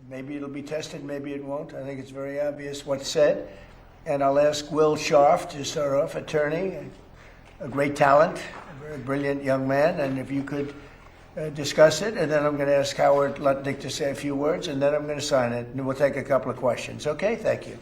maybe it'll be tested, maybe it won't. I think it's very obvious what's said. And I'll ask Will Scharf to start off, attorney, a great talent, a very brilliant young man, and if you could discuss it, and then I'm going to ask Howard Lutnick to say a few words, and then I'm going to sign it, and we'll take a couple of questions. Okay? Thank you.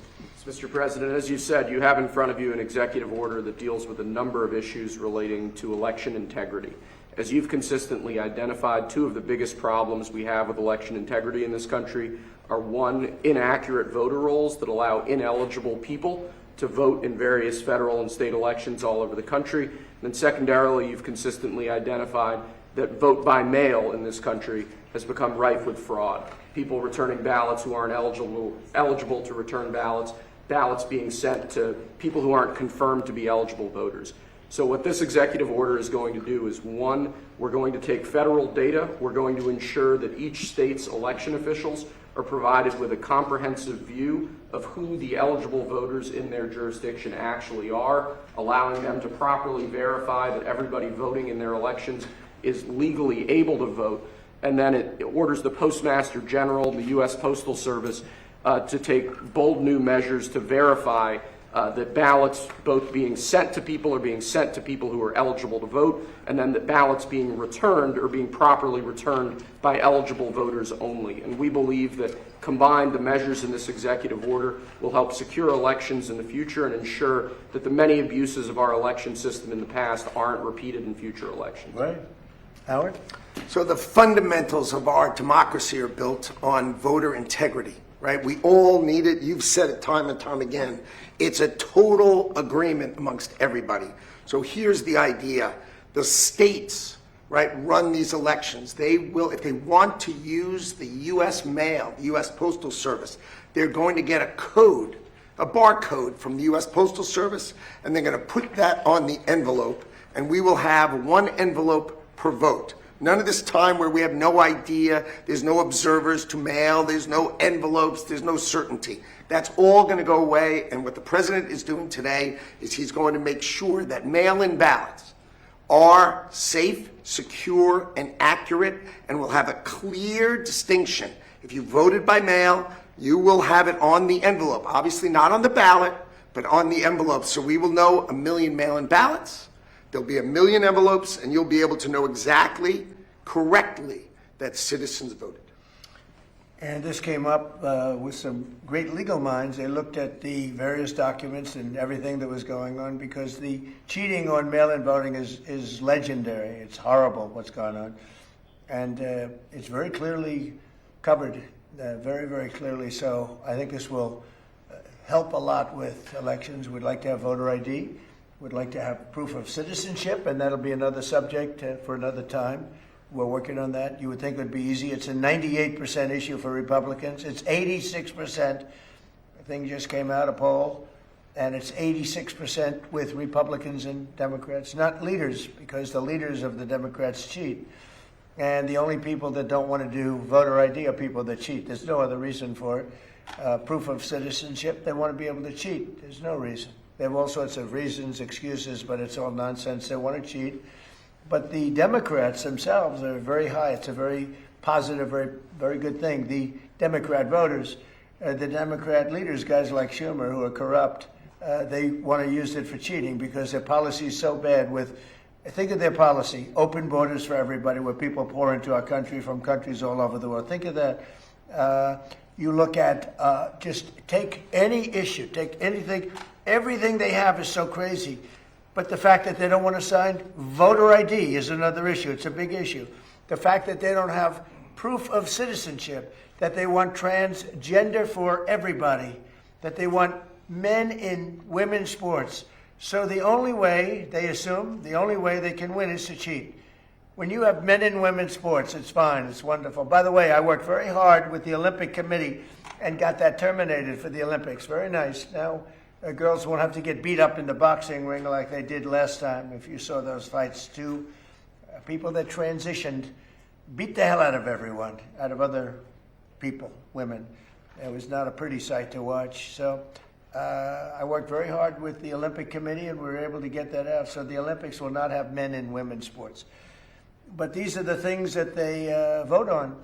Mr. President, as you said, you have in front of you an executive order that deals with a number of issues relating to election integrity. As you've consistently identified, two of the biggest problems we have with election integrity in this country are, one, inaccurate voter rolls that allow ineligible people to vote in various federal and state elections all over the country. And then secondarily, you've consistently identified that vote by mail in this country has become rife with fraud. People returning ballots who aren't eligible to return ballots, ballots being sent to people who aren't confirmed to be eligible voters. So what this executive order is going to do is, one, we're going to take federal data. We're going to ensure that each state's election officials are provided with a comprehensive view of who the eligible voters in their jurisdiction actually are, allowing them to properly verify that everybody voting in their elections is legally able to vote. And then it orders the Postmaster General, the U.S. Postal Service, to take bold new measures to verify that ballots both being sent to people are being sent to people who are eligible to vote, and then that ballots being returned are being properly returned by eligible voters only. And we believe that combined, the measures in this executive order will help secure elections in the future and ensure that the many abuses of our election system in the past aren't repeated in future elections. Right. Howard? So the fundamentals of our democracy are built on voter integrity, right? We all need it. You've said it time and time again. It's a total agreement amongst everybody. So here's the idea. The states, right, run these elections. They will, if they want to use the U.S. mail, the U.S. Postal Service, they're going to get a code, a barcode from the U.S. Postal Service, and they're going to put that on the envelope, and we will have one envelope per vote. None of this time where we have no idea, there's no observers to mail, there's no envelopes, there's no certainty. That's all going to go away, and what the president is doing today is he's going to make sure that mail-in ballots are safe, secure, and accurate, and will have a clear distinction. If you voted by mail, you will have it on the envelope. Obviously not on the ballot, but on the envelope. So we will know 1 million mail-in ballots. There'll be 1 million envelopes, and you'll be able to know exactly, correctly, that citizens voted. And this came up with some great legal minds. They looked at the various documents and everything that was going on, because the cheating on mail-in voting is legendary. It's horrible what's gone on. And it's very clearly covered, very, very clearly. So I think this will help a lot with elections. We'd like to have voter ID. We'd like to have proof of citizenship, and that'll be another subject for another time. We're working on that. You would think it would be easy. It's a 98% issue for Republicans. It's 86%. The thing just came out, a poll, and it's 86% with Republicans and Democrats, not leaders, because the leaders of the Democrats cheat. And the only people that don't want to do voter ID are people that cheat. There's no other reason for it. Proof of citizenship, they want to be able to cheat. There's no reason. They have all sorts of reasons, excuses, but it's all nonsense. They want to cheat. But the Democrats themselves are very high. It's a very positive, very, very good thing. The Democrat voters, the Democrat leaders, guys like Schumer, who are corrupt, they want to use it for cheating because their policy is so bad with, think of their policy, open borders for everybody, where people pour into our country from countries all over the world. Think of that. You look at, just take any issue, take anything. Everything they have is so crazy. But the fact that they don't want to sign voter ID is another issue. It's a big issue. The fact that they don't have proof of citizenship, that they want transgender for everybody, that they want men in women's sports. So the only way, they assume, the only way they can win is to cheat. When you have men in women's sports, it's fine, it's wonderful. By the way, I worked very hard with the Olympic Committee and got that terminated for the Olympics. Very nice. Now, girls won't have to get beat up in the boxing ring like they did last time. If you saw those fights, two people that transitioned beat the hell out of everyone, out of other people, women. It was not a pretty sight to watch. So I worked very hard with the Olympic Committee, and we were able to get that out. So the Olympics will not have men in women's sports. But these are the things that they vote on.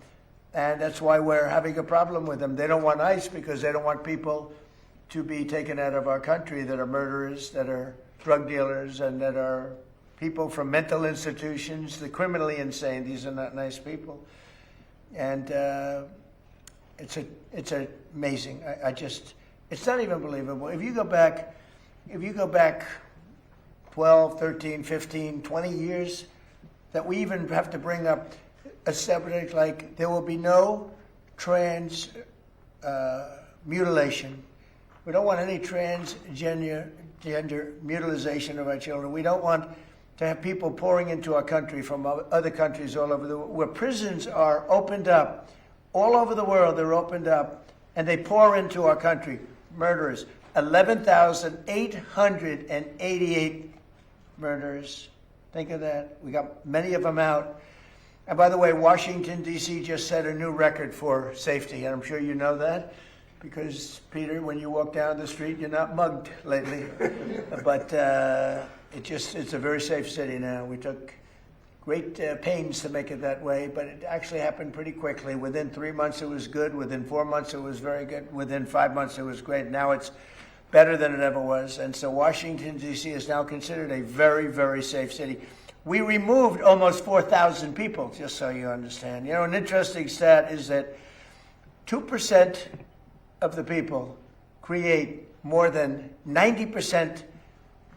And that's why we're having a problem with them. They don't want ICE because they don't want people to be taken out of our country that are murderers, that are drug dealers, and that are people from mental institutions, the criminally insane. These are not nice people. And it's amazing. It's not even believable. If you go back 12, 13, 15, 20 years, that we even have to bring up a subject like there will be no trans mutilation. We don't want any transgender mutilization of our children. We don't want to have people pouring into our country from other countries all over the world, where prisons are opened up. All over the world, they're opened up, and they pour into our country. Murderers. 11,888 murderers. Think of that. We got many of them out. And by the way, Washington, D.C. just set a new record for safety, and I'm sure you know that, because, Peter, when you walk down the street, you're not mugged lately. But it's a very safe city now. We took great pains to make it that way, but it actually happened pretty quickly. Within 3 months, it was good. Within 4 months, it was very good. Within 5 months, it was great. Now it's better than it ever was. And so Washington, D.C. is now considered a very, very safe city. We removed almost 4,000 people, just so you understand. You know, an interesting stat is that 2% of the people create more than 90%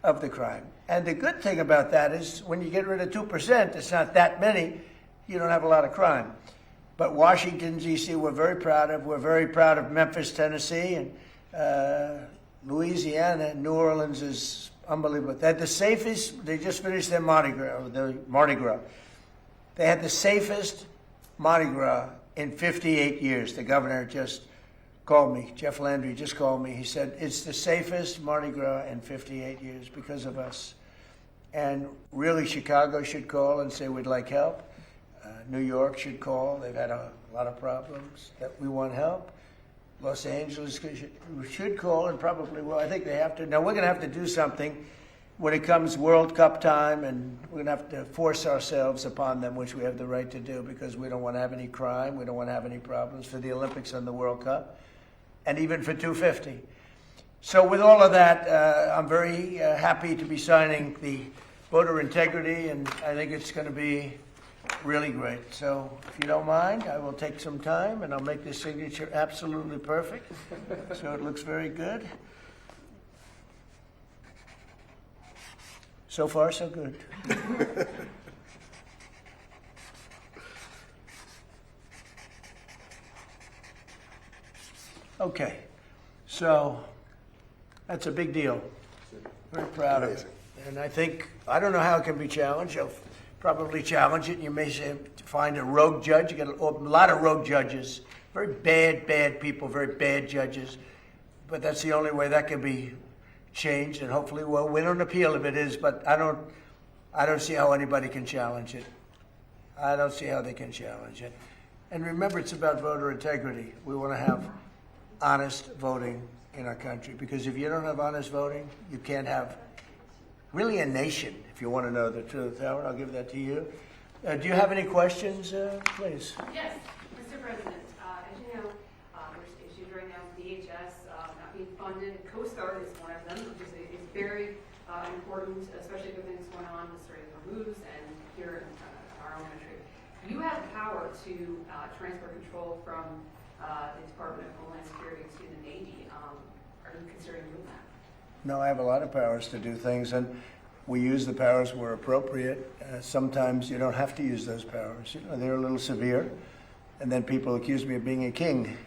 of the crime. And the good thing about that is when you get rid of 2%, it's not that many, you don't have a lot of crime. But Washington, D.C., we're very proud of. We're very proud of Memphis, Tennessee, and Louisiana. New Orleans is unbelievable. They had the safest, they just finished their Mardi Gras. They had the safest Mardi Gras in 58 years. The governor just called me. Jeff Landry just called me. He said, it's the safest Mardi Gras in 58 years because of us. And really, Chicago should call and say we'd like help. New York should call. They've had a lot of problems that we want help. Los Angeles should call and probably will. I think they have to. Now, we're going to have to do something when it comes World Cup time, and we're going to have to force ourselves upon them, which we have the right to do, because we don't want to have any crime. We don't want to have any problems for the Olympics and the World Cup, and even for 250. So with all of that, I'm very happy to be signing the voter integrity, and I think it's going to be really great. So if you don't mind, I will take some time, and I'll make this signature absolutely perfect. So it looks very good. So far, so good. Okay, so that's a big deal. Very proud of it. And I think, I don't know how it can be challenged. You'll probably challenge it. You may find a rogue judge. You get a lot of rogue judges. Very bad people, very bad judges. But that's the only way that can be changed. And hopefully we'll win an appeal if it is. But I don't see how anybody can challenge it. I don't see how they can challenge it. And remember, it's about voter integrity. We want to have honest voting in our country. Because if you don't have honest voting, you can't have really a nation, if you want to know the truth. Howard, I'll give that to you. Do you have any questions, please? Yes, Mr. President. As you know, there's issues right now with DHS not being funded. Coast Guard is one of them, which is very important, especially with things going on with Strait of Hormuz and here in our own country. You have the power to transfer control from the Department of Homeland Security to the Navy. Are you considering doing that? No, I have a lot of powers to do things, and we use the powers where appropriate. Sometimes you don't have to use those powers. You know, they're a little severe. And then people accuse me of being a king.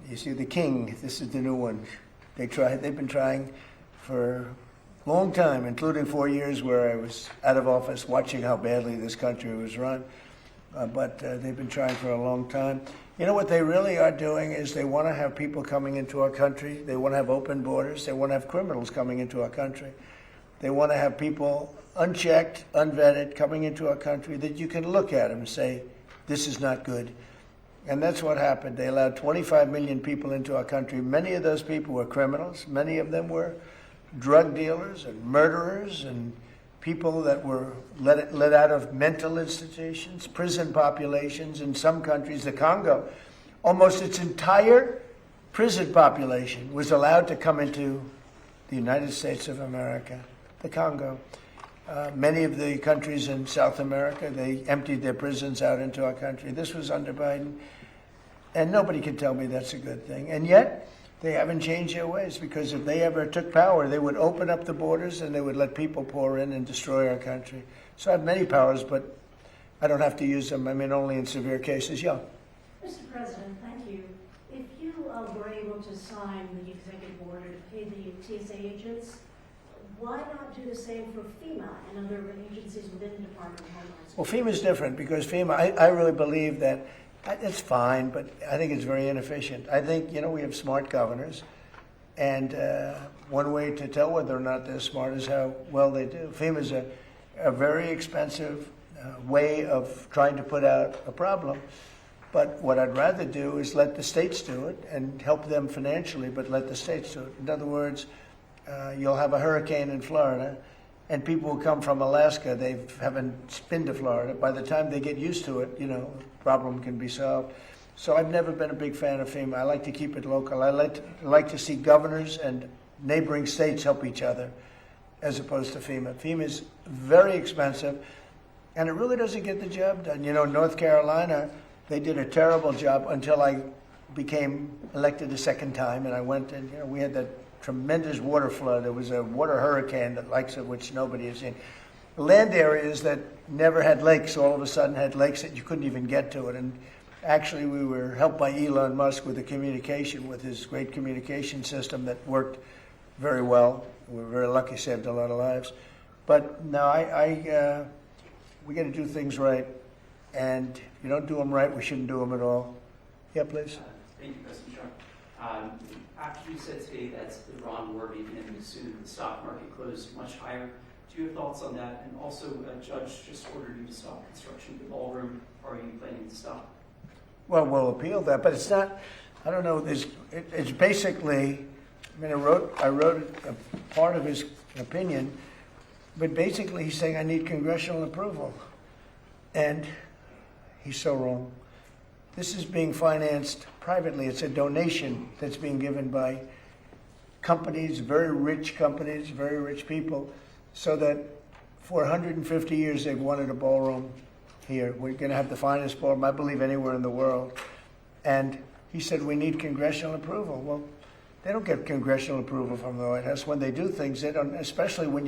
You see, the king, this is the new one. They've been trying for a long time, including 4 years where I was out of office watching how badly this country was run. But they've been trying for a long time. You know what they really are doing is they want to have people coming into our country. They want to have open borders. They want to have criminals coming into our country. They want to have people unchecked, unvetted, coming into our country that you can look at them and say, this is not good. And that's what happened. They allowed 25 million people into our country. Many of those people were criminals. Many of them were drug dealers and murderers and people that were let out of mental institutions, prison populations in some countries. The Congo, almost its entire prison population was allowed to come into the United States of America, the Congo. Many of the countries in South America, they emptied their prisons out into our country. This was under Biden, and nobody can tell me that's a good thing. And yet, they haven't changed their ways, because if they ever took power, they would open up the borders and they would let people pour in and destroy our country. So I have many powers, but I don't have to use them. I mean, only in severe cases. Yeah. Mr. President, thank you. If you were able to sign the executive order to pay the TSA agents, why not do the same for FEMA and other agencies within the Department of Homeland Security? Well, FEMA is different, because FEMA, I really believe that it's fine, but I think it's very inefficient. I think, we have smart governors, and one way to tell whether or not they're smart is how well they do. FEMA is a very expensive way of trying to put out a problem, but what I'd rather do is let the states do it and help them financially, but let the states do it. In other words, you'll have a hurricane in Florida, and people who come from Alaska, they haven't been to Florida. By the time they get used to it, the problem can be solved. So I've never been a big fan of FEMA. I like to keep it local. I like to see governors and neighboring states help each other, as opposed to FEMA. FEMA is very expensive, and it really doesn't get the job done. North Carolina, they did a terrible job until I became elected a second time, and I went and, we had that tremendous water flood. There was a water hurricane, the likes of which nobody has seen. Land areas that never had lakes all of a sudden had lakes that you couldn't even get to it. And actually, we were helped by Elon Musk with with his great communication system that worked very well. We were very lucky, saved a lot of lives. But no, we got to do things right. And if you don't do them right, we shouldn't do them at all. Yeah, please. Thank you, President Trump. After you said today that the Iran war may be ending soon, the stock market closed much higher. Do you have thoughts on that? And also, a judge just ordered you to stop construction of the ballroom. Are you planning to stop? Well, we'll appeal that, but it's not. I don't know. It's basically. I wrote a part of his opinion, but basically he's saying I need congressional approval, and he's so wrong. This is being financed privately. It's a donation that's being given by companies, very rich people, so that for 150 years they've wanted a ballroom here. We're going to have the finest ballroom, I believe, anywhere in the world. And he said we need congressional approval. Well, they don't get congressional approval from the White House. When they do things, they don't, especially when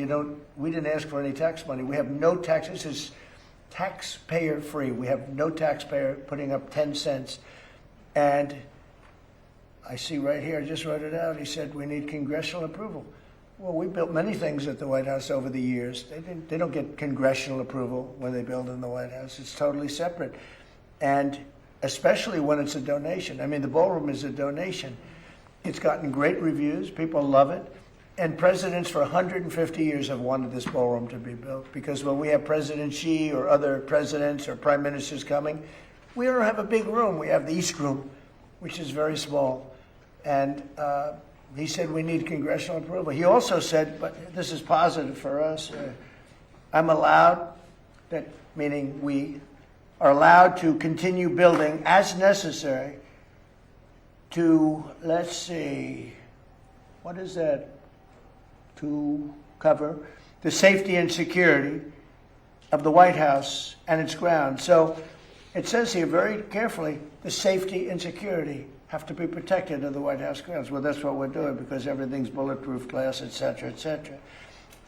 we didn't ask for any tax money. We have no taxes. This is taxpayer free. We have no taxpayer putting up 10 cents. And I see right here, I just wrote it out, he said we need congressional approval. Well, we built many things at the White House over the years. They don't get congressional approval when they build in the White House. It's totally separate. And especially when it's a donation. I mean, the ballroom is a donation. It's gotten great reviews. People love it. And presidents for 150 years have wanted this ballroom to be built, because when we have President Xi or other presidents or prime ministers coming, we don't have a big room. We have the East Room, which is very small. And he said we need congressional approval. He also said, but this is positive for us, I'm allowed, that meaning we are allowed to continue building as necessary to, let's see, what is that? To cover the safety and security of the White House and its grounds. So it says here very carefully, the safety and security have to be protected of the White House grounds. Well, that's what we're doing, because everything's bulletproof glass, et cetera,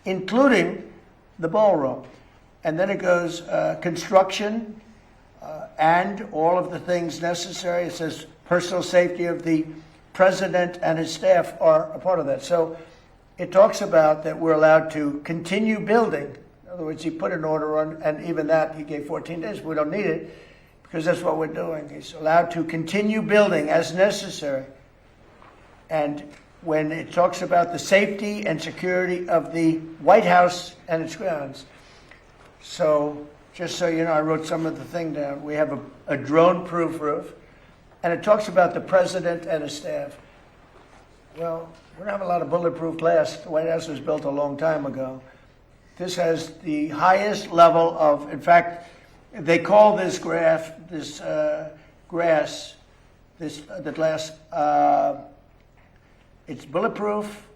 including the ballroom. And then it goes construction and all of the things necessary. It says personal safety of the president and his staff are a part of that. So it talks about that we're allowed to continue building. In other words, he put an order on, and even that he gave 14 days. We don't need it, because that's what we're doing. He's allowed to continue building as necessary. And when it talks about the safety and security of the White House and its grounds. So just so you know, I wrote some of the thing down. We have a drone-proof roof, and it talks about the president and his staff. Well, we don't have a lot of bulletproof glass. The White House was built a long time ago. This has the highest level of, in fact, they call this grass, the glass, it's bulletproof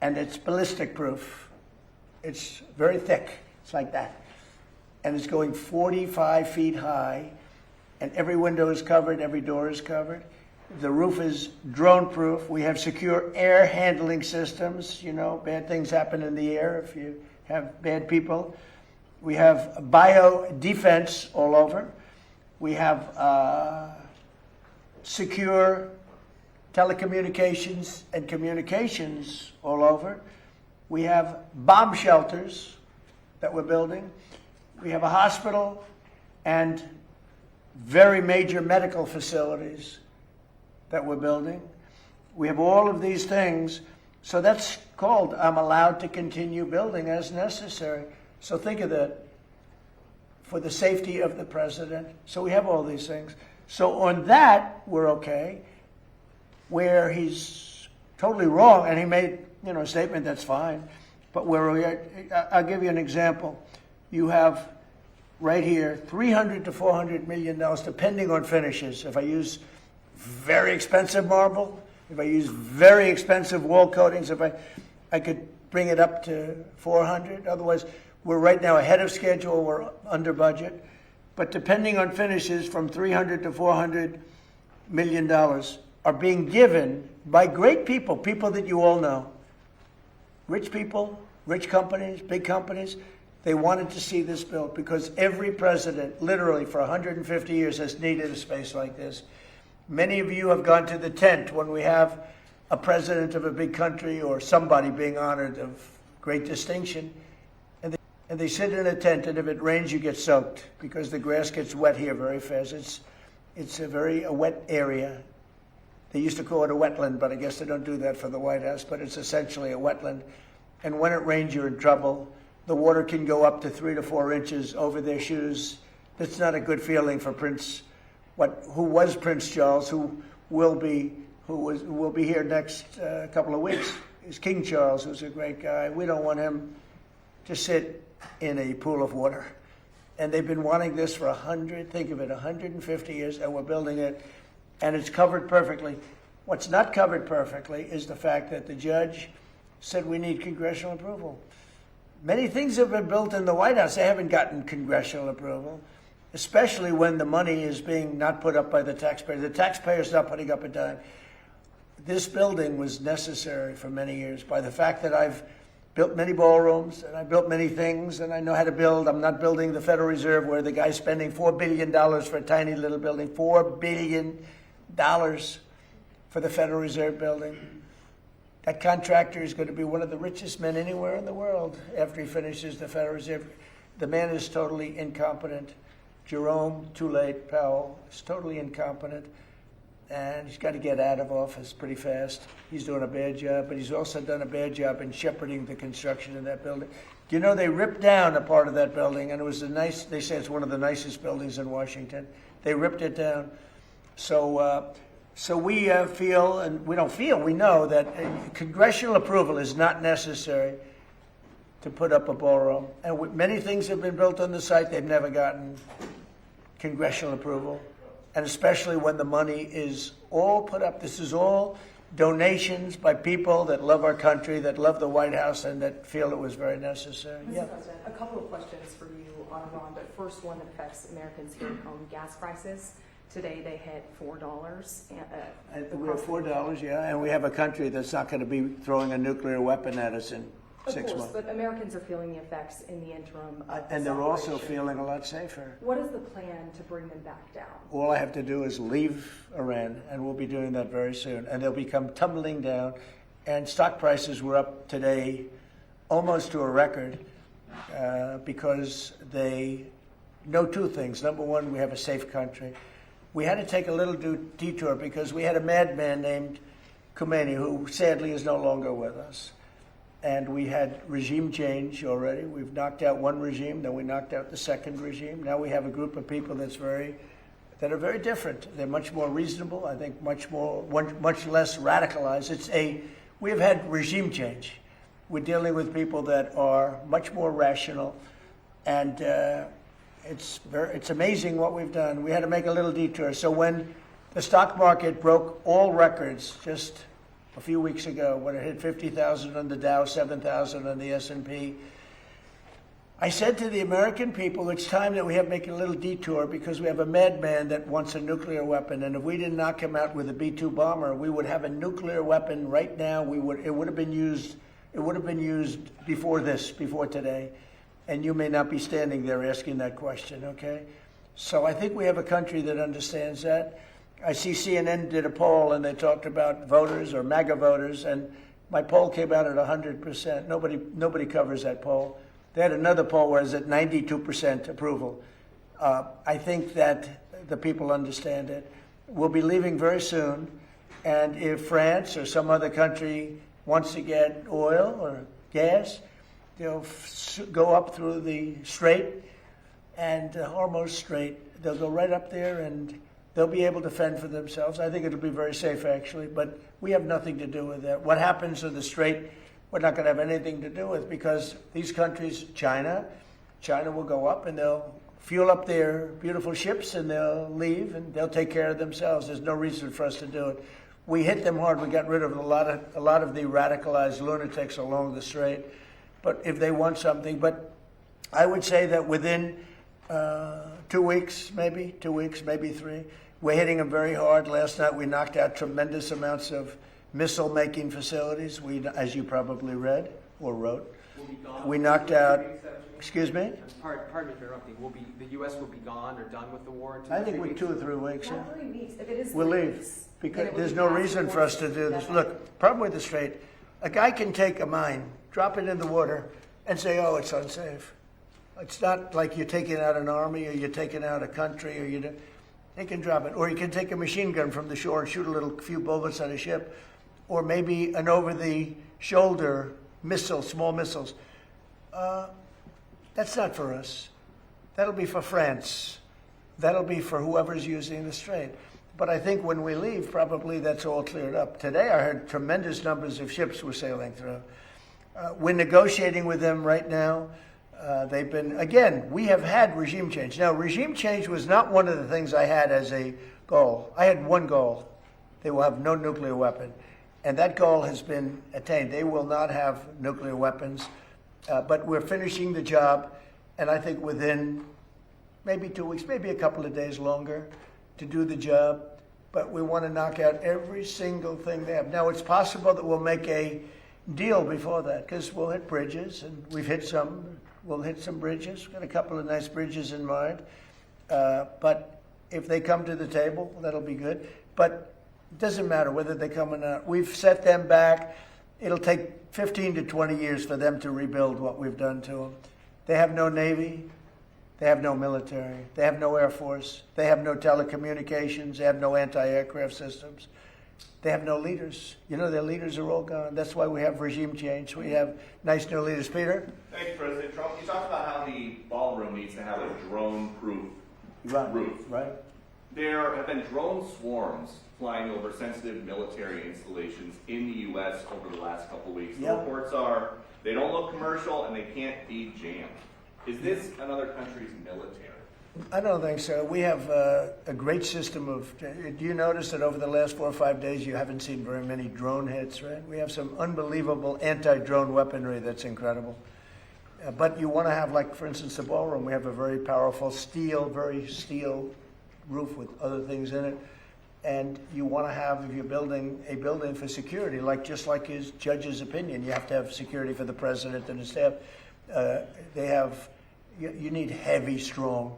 and it's ballistic proof. It's very thick. It's like that. And it's going 45 feet high, and every window is covered, every door is covered. The roof is drone-proof. We have secure air handling systems. You know, bad things happen in the air if you have bad people. We have bio-defense all over. We have secure telecommunications and communications all over. We have bomb shelters that we're building. We have a hospital and very major medical facilities that we're building. We have all of these things. So that's called, I'm allowed to continue building as necessary. So think of that, for the safety of the president. So we have all these things. So on that, we're okay. Where he's totally wrong, and he made, you know, a statement that's fine, but I'll give you an example. You have right here $300 to $400 million, depending on finishes. If I use very expensive marble, if I use very expensive wall coatings, if I could bring it up to 400. Otherwise, we're right now ahead of schedule, we're under budget. But depending on finishes, from $300 to $400 million are being given by great people, people that you all know. Rich people, rich companies, big companies. They wanted to see this built because every president, literally for 150 years, has needed a space like this. Many of you have gone to the tent when we have a president of a big country or somebody being honored of great distinction. And they sit in a tent, and if it rains, you get soaked because the grass gets wet here very fast. It's a wet area. They used to call it a wetland, but I guess they don't do that for the White House, but it's essentially a wetland. And when it rains, you're in trouble. The water can go up to 3 to 4 inches over their shoes. That's not a good feeling for who was Prince Charles, who will be here next couple of weeks, is King Charles, who's a great guy. We don't want him to sit in a pool of water. And they've been wanting this for 150 years, and we're building it, and it's covered perfectly. What's not covered perfectly is the fact that the judge said we need congressional approval. Many things have been built in the White House. They haven't gotten congressional approval, especially when the money is being not put up by the taxpayer. The taxpayer's not putting up a dime. This building was necessary for many years by the fact that I've built many ballrooms, and I built many things, and I know how to build. I'm not building the Federal Reserve where the guy's spending $4 billion for a tiny little building. $4 billion for the Federal Reserve building. That contractor is going to be one of the richest men anywhere in the world after he finishes the Federal Reserve. The man is totally incompetent. Jerome, too late, Powell, is totally incompetent. And he's got to get out of office pretty fast. He's doing a bad job, but he's also done a bad job in shepherding the construction of that building. Do you know they ripped down a part of that building, and it was they say it's one of the nicest buildings in Washington. They ripped it down. So we feel, and we don't feel, we know that congressional approval is not necessary to put up a ballroom. And many things have been built on the site, they've never gotten congressional approval. And especially when the money is all put up. This is all donations by people that love our country, that love the White House, and that feel it was very necessary. Mr. President, a couple of questions for you on Iran, but first one that affects Americans here at home, gas prices. Today they hit $4. We're at $4, yeah, and we have a country that's not going to be throwing a nuclear weapon at us in 6 months. But Americans are feeling the effects in the interim. And they're also feeling a lot safer. What is the plan to bring them back down? All I have to do is leave Iran, and we'll be doing that very soon. And they'll become tumbling down. And stock prices were up today almost to a record because they know two things. Number one, we have a safe country. We had to take a little detour because we had a madman named Khamenei who sadly is no longer with us. And we had regime change already. We've knocked out one regime, then we knocked out the second regime. Now we have a group of people that are very different. They're much more reasonable, I think much less radicalized. We have had regime change. We're dealing with people that are much more rational, and it's amazing what we've done. We had to make a little detour. So when the stock market broke all records just a few weeks ago, when it hit 50,000 on the Dow, 7,000 on the S&P, I said to the American people, it's time that we have to make a little detour because we have a madman that wants a nuclear weapon. And if we didn't knock him out with a B-2 bomber, we would have a nuclear weapon right now. It would have been used before today. And you may not be standing there asking that question, okay? So I think we have a country that understands that. I see CNN did a poll and they talked about voters or MAGA voters, and my poll came out at 100%. Nobody covers that poll. They had another poll where it's at 92% approval. I think that the people understand it. We'll be leaving very soon, and if France or some other country wants to get oil or gas, they'll go up through the strait and Hormuz Strait. They'll go right up there and they'll be able to fend for themselves. I think it'll be very safe, actually, but we have nothing to do with that. What happens in the strait, we're not going to have anything to do with, because these countries, China will go up and they'll fuel up their beautiful ships and they'll leave and they'll take care of themselves. There's no reason for us to do it. We hit them hard. We got rid of a lot of the radicalized lunatics along the strait. But if they want something, but I would say that within 2 weeks, maybe 3, we're hitting them very hard. Last night we knocked out tremendous amounts of missile-making facilities. As you probably read or wrote, we knocked out. Excuse me. Pardon me for interrupting. The U.S. will be gone or done with the war in I think we're 2 or 3 weeks. Not 3 weeks. If it is We'll 3 leave weeks, because then it would there's be no task reason for us to force do this. deadline. Look, problem with the strait, a guy can take a mine, drop it in the water, and say, "Oh, it's unsafe." It's not like you're taking out an army or you're taking out a country, or they can drop it. Or you can take a machine gun from the shore and shoot a few bullets at a ship, or maybe an over-the-shoulder missile, small missiles. That's not for us. That'll be for France. That'll be for whoever's using the strait. But I think when we leave, probably that's all cleared up. Today I heard tremendous numbers of ships were sailing through. We're negotiating with them right now. We have had regime change. Now, regime change was not one of the things I had as a goal. I had one goal. They will have no nuclear weapon. And that goal has been attained. They will not have nuclear weapons. But we're finishing the job, and I think within maybe 2 weeks, maybe a couple of days longer to do the job. But we want to knock out every single thing they have. Now, it's possible that we'll make a deal before that, because we'll hit bridges, and we've hit some. We'll hit some bridges. We've got a couple of nice bridges in mind. But if they come to the table, that'll be good. But it doesn't matter whether they come or not. We've set them back. It'll take 15 to 20 years for them to rebuild what we've done to them. They have no Navy. They have no military. They have no Air Force. They have no telecommunications. They have no anti-aircraft systems. They have no leaders. Their leaders are all gone. That's why we have regime change. We have nice new leaders. Peter? Thank you, President Trump. You talked about how the ballroom needs to have a drone-proof roof. Right. There have been drone swarms flying over sensitive military installations in the U.S. over the last couple of weeks. Yeah. The reports are they don't look commercial and they can't be jammed. Is this another country's military? I don't think so. We have a great system of. Do you notice that over the last 4 or 5 days you haven't seen very many drone hits, right? We have some unbelievable anti-drone weaponry that's incredible. But you want to have, like, for instance, the ballroom. We have a very powerful steel roof with other things in it. And you want to have, if you're building a building for security, just like his judge's opinion, you have to have security for the president and his staff. You need heavy, strong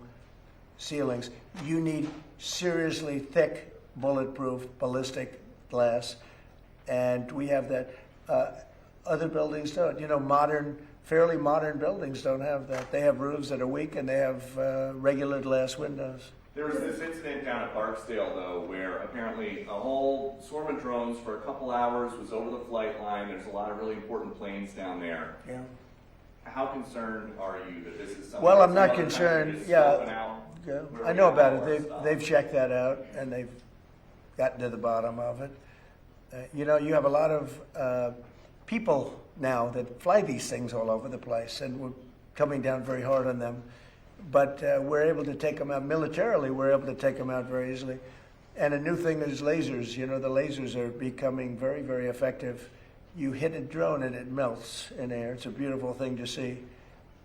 ceilings. You need seriously thick, bulletproof, ballistic glass. And we have that. Other buildings don't. Fairly modern buildings don't have that. They have roofs that are weak and they have regular glass windows. There was this incident down at Barksdale, though, where apparently a whole swarm of drones for a couple hours was over the flight line. There's a lot of really important planes down there. Yeah. How concerned are you that this is something? Well, I'm that not some other concerned. country is Yeah. scoping out? Yeah. Where I we know have about all our it. stuff? They've checked that out and they've gotten to the bottom of it. You have a lot of people now that fly these things all over the place, and we're coming down very hard on them. But we're able to take them out militarily. We're able to take them out very easily. And a new thing is lasers. You know, the lasers are becoming very, very effective. You hit a drone and it melts in air. It's a beautiful thing to see.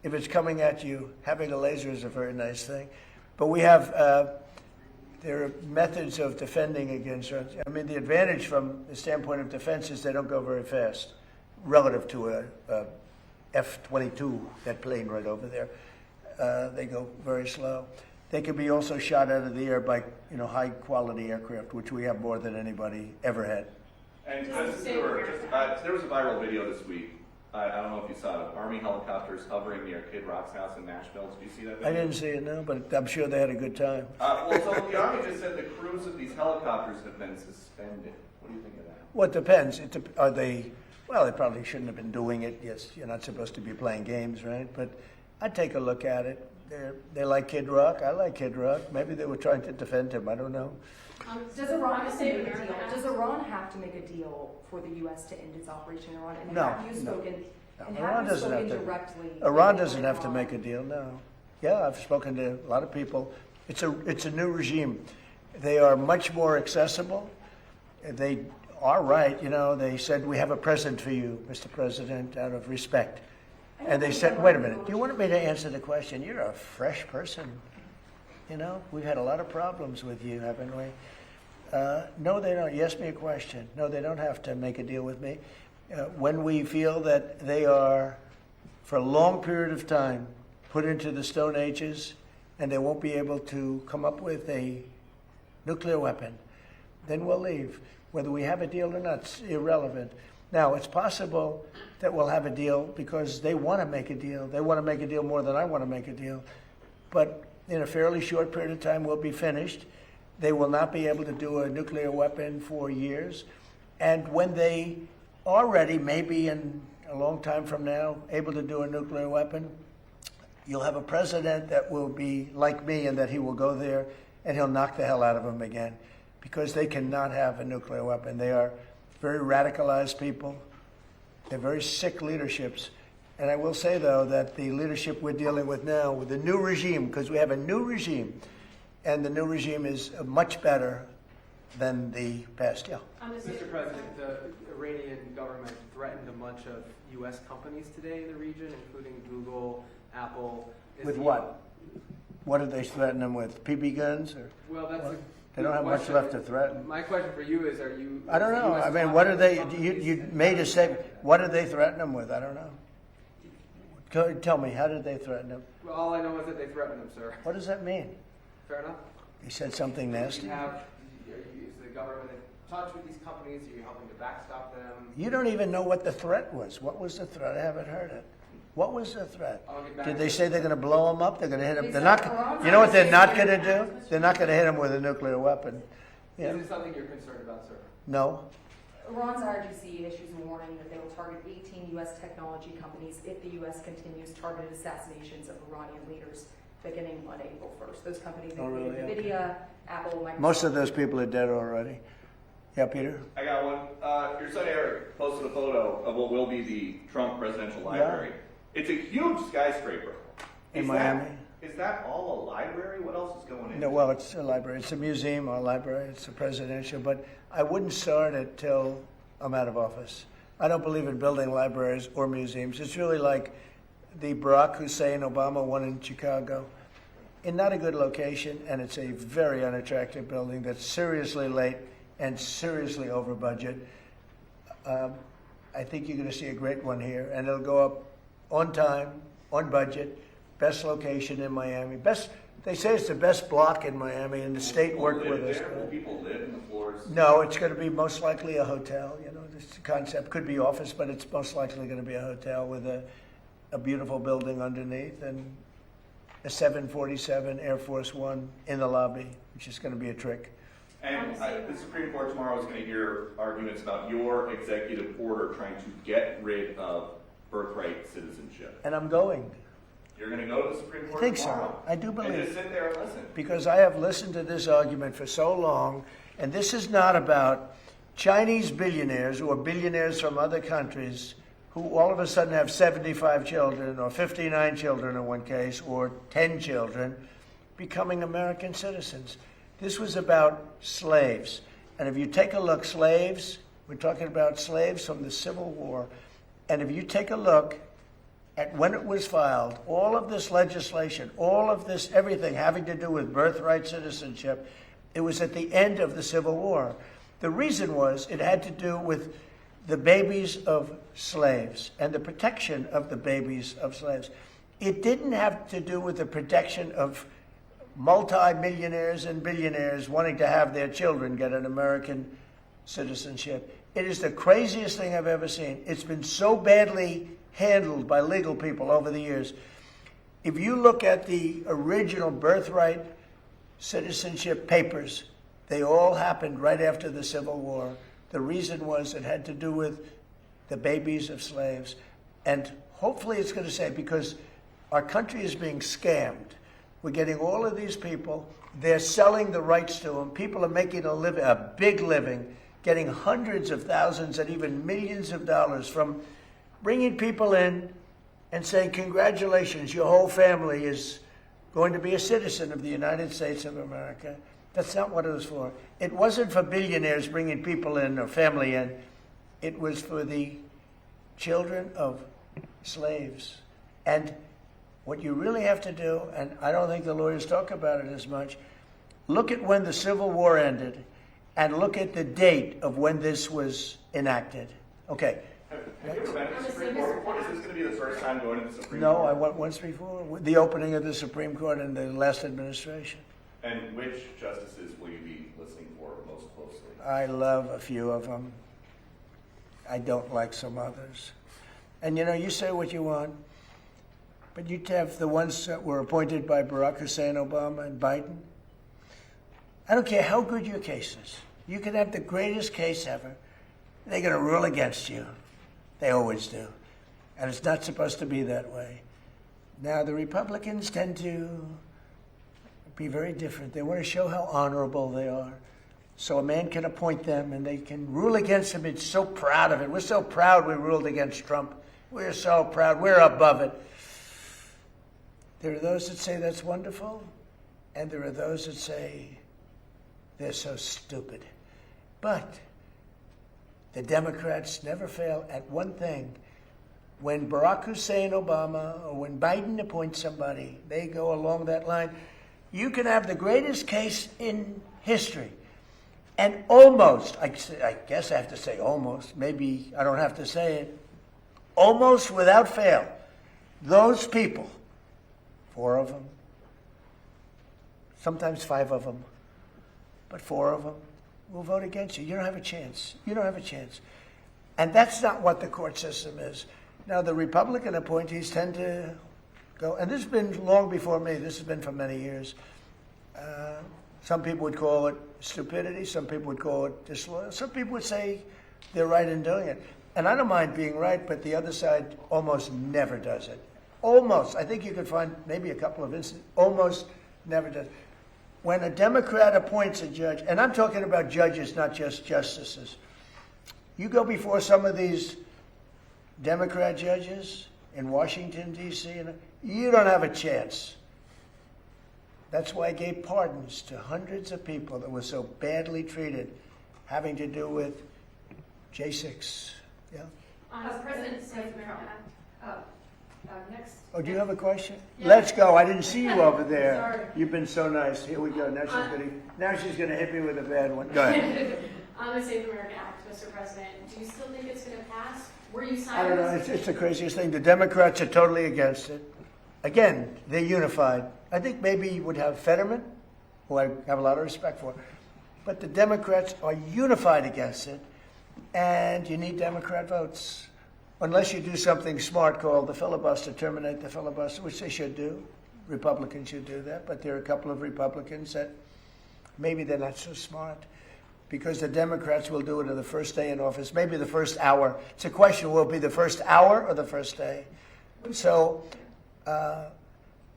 If it's coming at you, having a laser is a very nice thing. But we have, there are methods of defending against drones. I mean, the advantage from the standpoint of defense is they don't go very fast relative to a F-22, that plane right over there. They go very slow. They can be also shot out of the air by, you know, high-quality aircraft, which we have more than anybody ever had. And there was a viral video this week. I don't know if you saw it. Army helicopters hovering near Kid Rock's house in Nashville. Did you see that video? I didn't see it, no, but I'm sure they had a good time. Well, so the Army just said the crews of these helicopters have been suspended. What do you think of that? Well, it depends. Are they, well, they probably shouldn't have been doing it. Yes, you're not supposed to be playing games, right? But I'd take a look at it. They like Kid Rock. I like Kid Rock. Maybe they were trying to defend him. I don't know. Does Iran have to make a deal? Does Iran have to make a deal for the U.S. to end its operation in Iran? And No, have you no. spoken? No, And Iran have you doesn't have spoken to. directly? Iran with doesn't have to make a deal, no. Yeah, I've spoken to a lot of people. It's a new regime. They are much more accessible. They are right, you know. They said, we have a present for you, Mr. President, out of respect. And they said, wait a minute, do you want me to answer the question? You're a fresh person. You know, we've had a lot of problems with you, haven't we? No, they don't. You asked me a question. No, they don't have to make a deal with me. When we feel that they are, for a long period of time, put into the Stone Ages, and they won't be able to come up with a nuclear weapon, then we'll leave. Whether we have a deal or not, it's irrelevant. Now, it's possible that we'll have a deal because they want to make a deal. They want to make a deal more than I want to make a deal. But in a fairly short period of time, we'll be finished. They will not be able to do a nuclear weapon for years. And when they are ready, maybe in a long time from now, able to do a nuclear weapon, you'll have a president that will be like me in that he will go there and he'll knock the hell out of them again because they cannot have a nuclear weapon. They are very radicalized people. They're very sick leaderships. And I will say, though, that the leadership we're dealing with now, with the new regime, because we have a new regime, and the new regime is much better than the past. Yeah. Mr. President, the Iranian government threatened a bunch of U.S. companies today in the region, including Google, Apple. With what? What did they threaten them with? PB guns? Or well, that's a they don't have much left to threaten. My question for you is, are you... I don't know. I mean, what are they... You made a statement. What did they threaten them with? I don't know. Tell me, how did they threaten them? Well, all I know is that they threatened them, sir. What does that mean? Fair enough. He said something nasty? Is the government in touch with these companies? Are you helping to backstop them? You don't even know what the threat was. What was the threat? I haven't heard it. What was the threat? Did they say they're going to blow them up? They're going to hit them? They're not. You know what they're not going to do? They're not going to hit them with a nuclear weapon. Yeah. Is it something you're concerned about, sir? No. Iran's IRGC issues a warning that they will target 18 U.S. technology companies if the U.S. continues targeted assassinations of Iranian leaders beginning on April 1st. Those companies include really? NVIDIA, Apple, Microsoft. Most of those people are dead already. Yeah, Peter? I got one. Your son Eric posted a photo of what will be the Trump Presidential Library. It's a huge skyscraper. In Miami? Is that all a library? What else is going in? No, well, it's a library. It's a museum or a library. It's a presidential. But I wouldn't start it till I'm out of office. I don't believe in building libraries or museums. It's really like the Barack Hussein Obama one in Chicago. In not a good location, and it's a very unattractive building that's seriously late and seriously over budget. I think you're going to see a great one here, and it'll go up on time, on budget, best location in Miami. They say it's the best block in Miami, and the state worked with us. Will people live in the floors? No, it's going to be most likely a hotel. You know, this concept could be office, but it's most likely going to be a hotel with a beautiful building underneath and a 747 Air Force One in the lobby, which is going to be a trick. And the Supreme Court tomorrow is going to hear arguments about your executive order trying to get rid of birthright citizenship. And I'm going. You're going to go to the Supreme Court I think tomorrow? so. I do believe. And just sit there and listen. Because I have listened to this argument for so long, and this is not about Chinese billionaires or billionaires from other countries who all of a sudden have 75 children or 59 children in one case or 10 children becoming American citizens. This was about slaves. And if you take a look, slaves, we're talking about slaves from the Civil War. And if you take a look at when it was filed, all of this legislation, all of this, everything having to do with birthright citizenship, it was at the end of the Civil War. The reason was it had to do with the babies of slaves and the protection of the babies of slaves. It didn't have to do with the protection of multi-millionaires and billionaires wanting to have their children get an American citizenship. It is the craziest thing I've ever seen. It's been so badly handled by legal people over the years. If you look at the original birthright citizenship papers, they all happened right after the Civil War. The reason was it had to do with the babies of slaves. And hopefully it's going to say, because our country is being scammed. We're getting all of these people, they're selling the rights to them. People are making a big living, getting hundreds of thousands and even millions of dollars from bringing people in and saying, congratulations, your whole family is going to be a citizen of the United States of America. That's not what it was for. It wasn't for billionaires bringing people in or family in. It was for the children of slaves. And what you really have to do, and I don't think the lawyers talk about it as much, look at when the Civil War ended and look at the date of when this was enacted. Okay. Have you ever been to the Supreme Court before? Is this going to be the first time going to the Supreme Court? No, I went once before, the opening of the Supreme Court in the last administration. And which justices will you be listening for most closely? I love a few of them. I don't like some others. And you know, you say what you want, but you have the ones that were appointed by Barack Hussein Obama and Biden. I don't care how good your case is. You can have the greatest case ever. They're going to rule against you. They always do. And it's not supposed to be that way. Now, the Republicans tend to be very different. They want to show how honorable they are. So a man can appoint them and they can rule against him. It's so proud of it. We're so proud we ruled against Trump. We're so proud. We're above it. There are those that say that's wonderful, and there are those that say they're so stupid. But the Democrats never fail at one thing. When Barack Hussein Obama or when Biden appoints somebody, they go along that line. You can have the greatest case in history. And almost, I guess I have to say almost, maybe I don't have to say it, almost without fail, those people, 4 of them, sometimes 5 of them, but 4 of them will vote against you. You don't have a chance. You don't have a chance. And that's not what the court system is. Now, the Republican appointees tend to go, and this has been long before me. This has been for many years. Some people would call it stupidity. Some people would call it disloyal. Some people would say they're right in doing it. And I don't mind being right, but the other side almost never does it. Almost. I think you could find maybe a couple of instances. Almost never does. When a Democrat appoints a judge, and I'm talking about judges, not just justices. You go before some of these Democrat judges in Washington, D.C., and you don't have a chance. That's why I gave pardons to hundreds of people that were so badly treated, having to do with J6. Yeah? President next. Oh, do you have a question? Yeah. Let's go. I didn't see you over there. Sorry. You've been so nice. Here we go. Now she's gonna hit me with a bad one. Go ahead. On the Save America Act, Mr. President, do you still think it's going to pass? Were you signed? I don't know. It's the craziest thing. The Democrats are totally against it. Again, they're unified. I think maybe you would have Fetterman, who I have a lot of respect for, but the Democrats are unified against it, and you need Democrat votes. Unless you do something smart called the filibuster, terminate the filibuster, which they should do. Republicans should do that, but there are a couple of Republicans that maybe they're not so smart, because the Democrats will do it on the first day in office, maybe the first hour. It's a question, will it be the first hour or the first day? So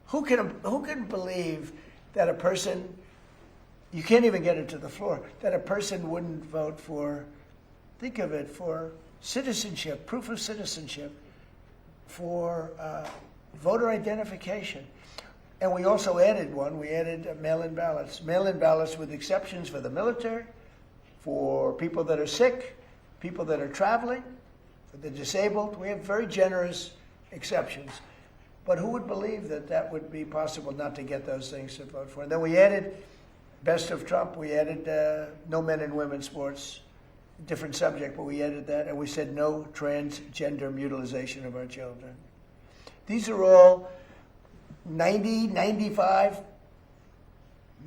who can believe that a person, you can't even get it to the floor, that a person wouldn't vote for think of it, for citizenship, proof of citizenship, for voter identification. And we also added one. We added mail-in ballots. Mail-in ballots with exceptions for the military, for people that are sick, people that are traveling, for the disabled. We have very generous exceptions. But who would believe that that would be possible not to get those things to vote for? And then we added, best of Trump, we added no men and women's sports. Different subject, but we added that. And we said no transgender mutilization of our children. These are all 90, 95,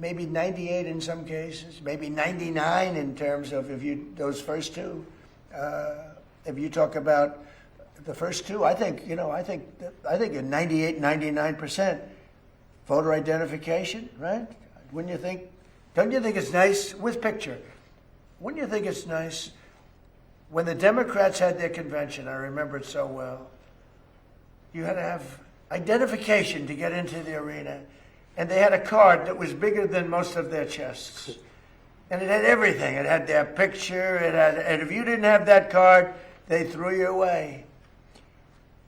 maybe 98 in some cases, maybe 99 in terms of those first two. If you talk about the first two, I think at 98, 99% voter identification, right? Wouldn't you think? Don't you think it's nice with picture? Wouldn't you think it's nice when the Democrats had their convention? I remember it so well. You had to have identification to get into the arena, and they had a card that was bigger than most of their chests, and it had everything. It had their picture. And if you didn't have that card, they threw you away.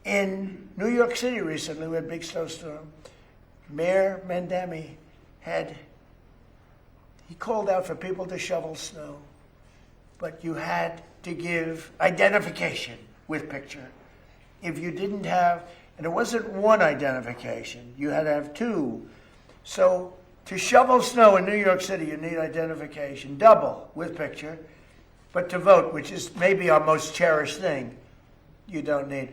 In New York City recently, we had a big snowstorm. Mayor Mandami he called out for people to shovel snow, but you had to give identification with picture. If you didn't have, and it wasn't one identification, you had to have two. So to shovel snow in New York City, you need identification, double with picture. But to vote, which is maybe our most cherished thing, you don't need.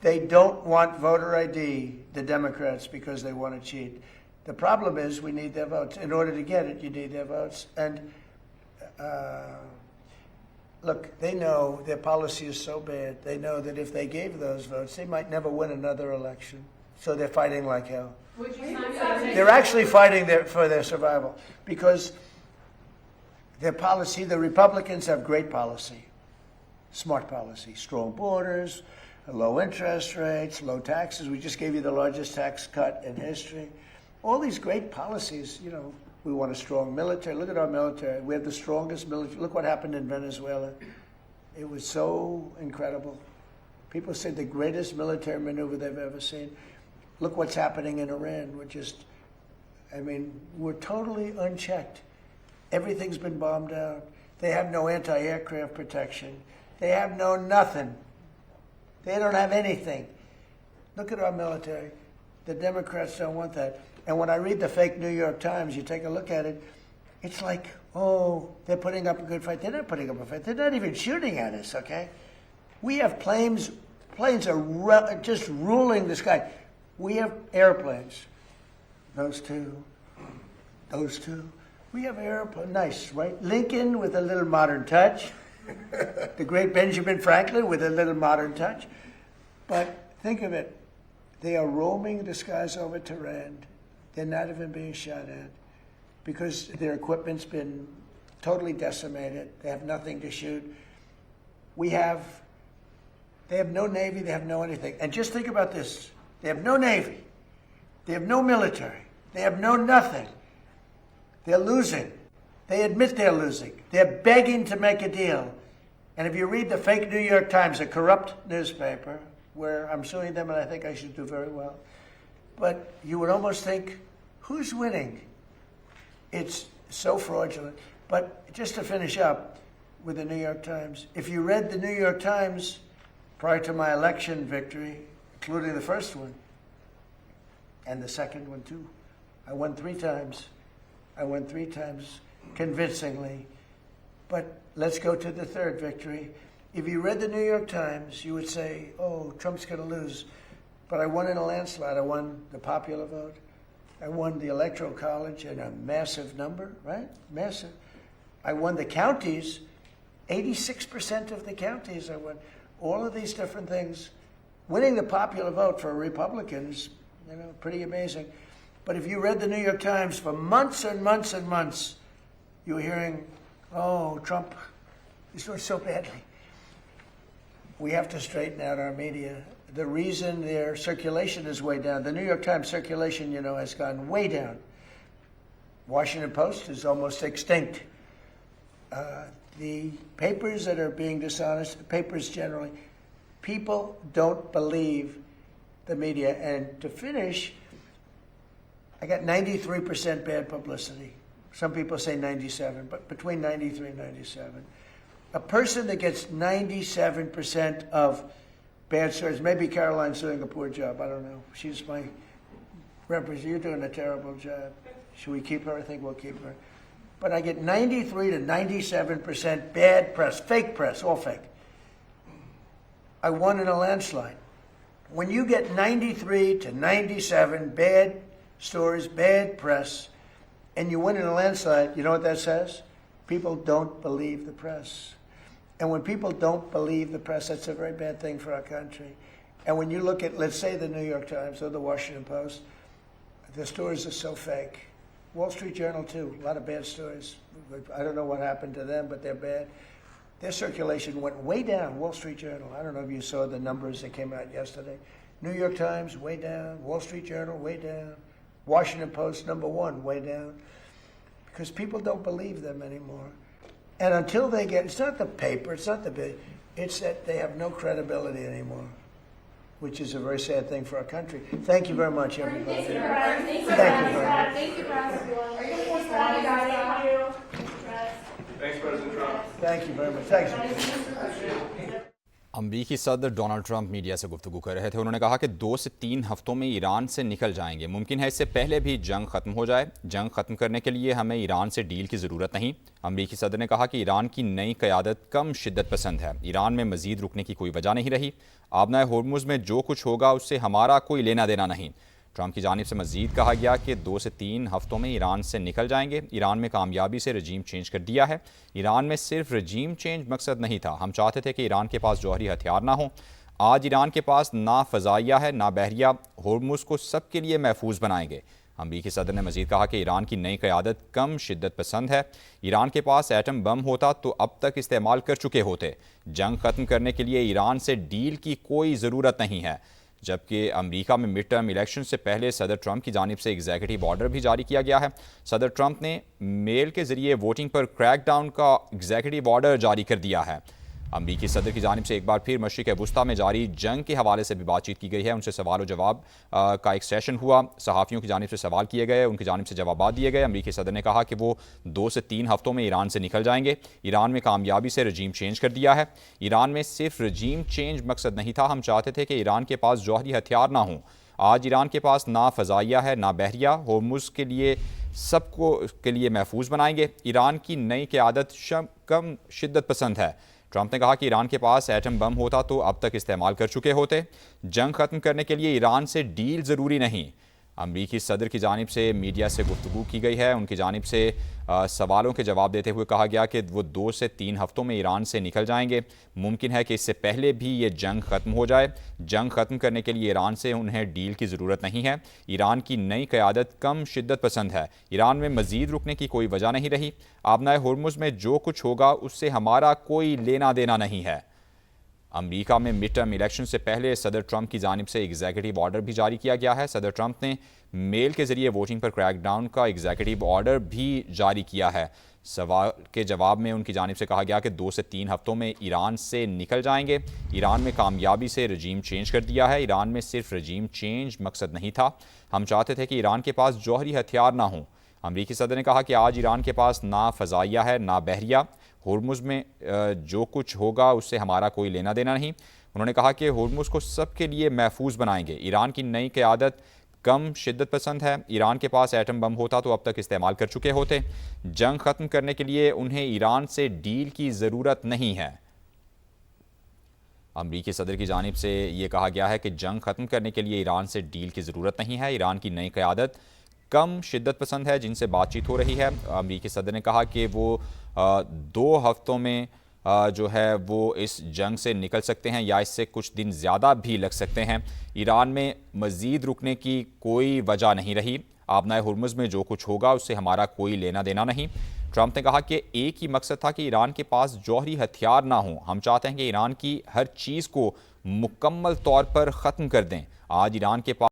They don't want voter ID, the Democrats, because they want to cheat. The problem is we need their votes. In order to get it, you need their votes. And look, they know their policy is so bad. They know that if they gave those votes, they might never win another election. So they're fighting like hell. Would you sign They're actually fighting for their survival because their policy, the Republicans have great policy, smart policy, strong borders, low interest rates, low taxes. We just gave you the largest tax cut in history. All these great policies, we want a strong military. Look at our military. We have the strongest military. Look what happened in Venezuela. It was so incredible. People said the greatest military maneuver they've ever seen. Look what's happening in Iran. We're totally unchecked. Everything's been bombed out. They have no anti-aircraft protection. They have no nothing. They don't have anything. Look at our military. The Democrats don't want that. And when I read the fake New York Times, you take a look at it, it's like, oh, they're putting up a good fight. They're not putting up a fight. They're not even shooting at us, okay? We have planes are just ruling the sky. We have airplanes. Those two. We have airplanes. Nice, right? Lincoln with a little modern touch. The great Benjamin Franklin with a little modern touch. But think of it. They are roaming the skies over Tehran. They're not even being shot at because their equipment's been totally decimated. They have nothing to shoot. They have no Navy. They have no anything. And just think about this. They have no Navy. They have no military. They have no nothing. They're losing. They admit they're losing. They're begging to make a deal. And if you read the fake New York Times, a corrupt newspaper, where I'm suing them and I think I should do very well, but you would almost think, who's winning? It's so fraudulent. But just to finish up with the New York Times, if you read the New York Times prior to my election victory, including the first one, and the second one too, I won 3 times. Convincingly. But let's go to the third victory. If you read the New York Times, you would say, oh, Trump's going to lose. But I won in a landslide. I won the popular vote. I won the Electoral College in a massive number, right? Massive. I won the counties, 86% of the counties I won. All of these different things. Winning the popular vote for Republicans, pretty amazing. But if you read the New York Times for months and months and months, you were hearing, oh, Trump is doing so badly. We have to straighten out our media. The reason their circulation is way down, the New York Times circulation, has gone way down. Washington Post is almost extinct. the papers that are being dishonest, papers generally, people don't believe the media. And to finish, I got 93% bad publicity. Some people say 97, but between 93 and 97. A person that gets 97% of bad stories, maybe Caroline's doing a poor job, I don't know. She's my representative. You're doing a terrible job. Should we keep her? I think we'll keep her. But I get 93 to 97% bad press, fake press, all fake. I won in a landslide. When you get 93 to 97 bad stories, bad press, and you win in a landslide, you know what that says? People don't believe the press. And when people don't believe the press, that's a very bad thing for our country. And when you look at, let's say, the New York Times or the Washington Post, the stories are so fake. Wall Street Journal, too, a lot of bad stories. I don't know what happened to them, but they're bad. Their circulation went way down, Wall Street Journal. I don't know if you saw the numbers that came out yesterday. New York Times, way down. Wall Street Journal, way down. Washington Post, #1, way down. Because people don't believe them anymore. And until they get, it's not the paper, it's not the big, it's that they have no credibility anymore, which is a very sad thing for our country. Thank you very much, everybody. Thank you very much. Thank you, Press. Are you going to Thanks, President Trump. Thank you very much. Thanks. अमरीकी सदर Donald Trump media से गुफ्तगू कर रहे थे। उन्होंने कहा कि 2 से 3 हफ्तों में ईरान से निकल जाएंगे। मुमकिन है इससे पहले भी जंग ख़त्म हो जाए। जंग ख़त्म करने के लिए हमें ईरान से डील की ज़रूरत नहीं। अमरीकी सदर ने कहा कि ईरान की नई क़यादत कम शिद्दत पसंद है। ईरान में मज़ीद रुकने की कोई वजह नहीं रही। आबनाए होर्मुज़ में जो कुछ होगा उससे हमारा कोई लेना देना नहीं। ट्रंप की जानिब से मज़ीद कहा गया कि 2 से 3 हफ्तों में ईरान से निकल जाएंगे। ईरान में कामयाबी से रजीम चेंज कर दिया है। ईरान में सिर्फ रजीम चेंज मकसद नहीं था। हम चाहते थे कि ईरान के पास जौहरी हथियार ना हो। आज ईरान के पास ना फ़ज़ाइया है ना बहरिया। होर्मुज़ को सबके लिए महफूज बनाएंगे। अमरीकी सदर ने मज़ीद कहा कि ईरान की नई क़यादत कम शिद्दत पसंद है। ईरान के पास एटम बम होता तो अब तक इस्तेमाल कर चुके होते। जंग ख़त्म करने के लिए ईरान से डील की कोई ज़रूरत नहीं है। जबकि अमेरिका में मिड टर्म इलेक्शन से पहले सदर ट्रंप की जानिब से एग्जीक्यूटिव ऑर्डर भी जारी किया गया है। सदर ट्रंप ने मेल के ज़रिए वोटिंग पर क्रैकडाउन का एग्जीक्यूटिव ऑर्डर जारी कर दिया है। अमरीकी सदर की जानिब से एक बार फिर मशरिक़ वुस्ता में जारी जंग के हवाले से भी बातचीत की गई है। उनसे सवाल और जवाब का एक सेशन हुआ। सहाफ़ियों की जानिब से सवाल किए गए, उनकी जानिब से जवाब दिए गए। अमरीकी सदर ने कहा कि वो 2 से 3 हफ्तों में ईरान से निकल जाएंगे। ईरान में कामयाबी से रजीम चेंज कर दिया है। ईरान में सिर्फ रजीम चेंज मकसद नहीं था। हम चाहते थे कि ईरान के पास जौहरी हथियार ना हों। आज ईरान के पास ना फ़ज़ाइया है ना बहरिया। होर्मुज़ के लिए सबको के लिए महफूज बनाएंगे। ईरान की नई क़यादत कम शिद्दत पसंद है। ट्रंप ने कहा कि ईरान के पास एटम बम होता तो अब तक इस्तेमाल कर चुके होते। जंग ख़त्म करने के लिए ईरान से डील ज़रूरी नहीं। अमरीकी सदर की जानिब से मीडिया से गुफ्तगू की गई है। उनकी जानिब से सवालों के जवाब देते हुए कहा गया कि वो 2 से 3 हफ्तों में ईरान से निकल जाएंगे। मुमकिन है कि इससे पहले भी ये जंग ख़त्म हो जाए। जंग ख़त्म करने के लिए ईरान से उन्हें डील की ज़रूरत नहीं है। ईरान की नई क़यादत कम शिद्दत पसंद है। ईरान में मज़ीद रुकने की कोई वजह नहीं रही। आबनाए होर्मुज़ में जो कुछ होगा उससे हमारा कोई लेना देना नहीं है। अमेरिका में मिड टर्म इलेक्शन से पहले सदर ट्रंप की जानिब से एग्जीक्यूटिव ऑर्डर भी जारी किया गया है। सदर ट्रंप ने मेल के ज़रिए वोटिंग पर क्रैकडाउन का एग्जीक्यूटिव ऑर्डर भी जारी किया है। सवाल के जवाब में उनकी जानिब से कहा गया कि 2 से 3 हफ्तों में ईरान से निकल जाएंगे। ईरान में कामयाबी से रजीम चेंज कर दिया है। ईरान में सिर्फ रजीम चेंज मकसद नहीं था। हम चाहते थे कि ईरान के पास जौहरी हथियार ना हों। अमरीकी सदर ने कहा कि आज ईरान के पास ना फ़ज़ाइया है ना बहरिया। होर्मुज़ में जो कुछ होगा उससे हमारा कोई लेना देना नहीं। उन्होंने कहा कि होर्मुज़ को सबके लिए महफूज बनाएंगे। ईरान की नई क़यादत कम शिद्दत पसंद है। ईरान के पास एटम बम होता तो अब तक इस्तेमाल कर चुके होते। जंग ख़त्म करने के लिए उन्हें ईरान से डील की ज़रूरत नहीं है। अमरीकी सदर की जानिब से ये कहा गया है कि जंग ख़त्म करने के लिए ईरान से डील की ज़रूरत नहीं है। ईरान की नई क़यादत कम शिद्दत पसंद है जिनसे बातचीत हो रही है। अमरीकी सदर ने कहा कि वो 2 हफ्तों में जो है वो इस जंग से निकल सकते हैं या इससे कुछ दिन ज़्यादा भी लग सकते हैं। ईरान में मज़ीद रुकने की कोई वजह नहीं रही। आबनाए होर्मुज़ में जो कुछ होगा उससे हमारा कोई लेना देना नहीं। ट्रंप ने कहा कि एक ही मकसद था कि ईरान के पास जौहरी हथियार ना हो। हम चाहते हैं कि ईरान की हर चीज़ को मुकम्मल तौर पर ख़त्म कर दें। आज ईरान के पास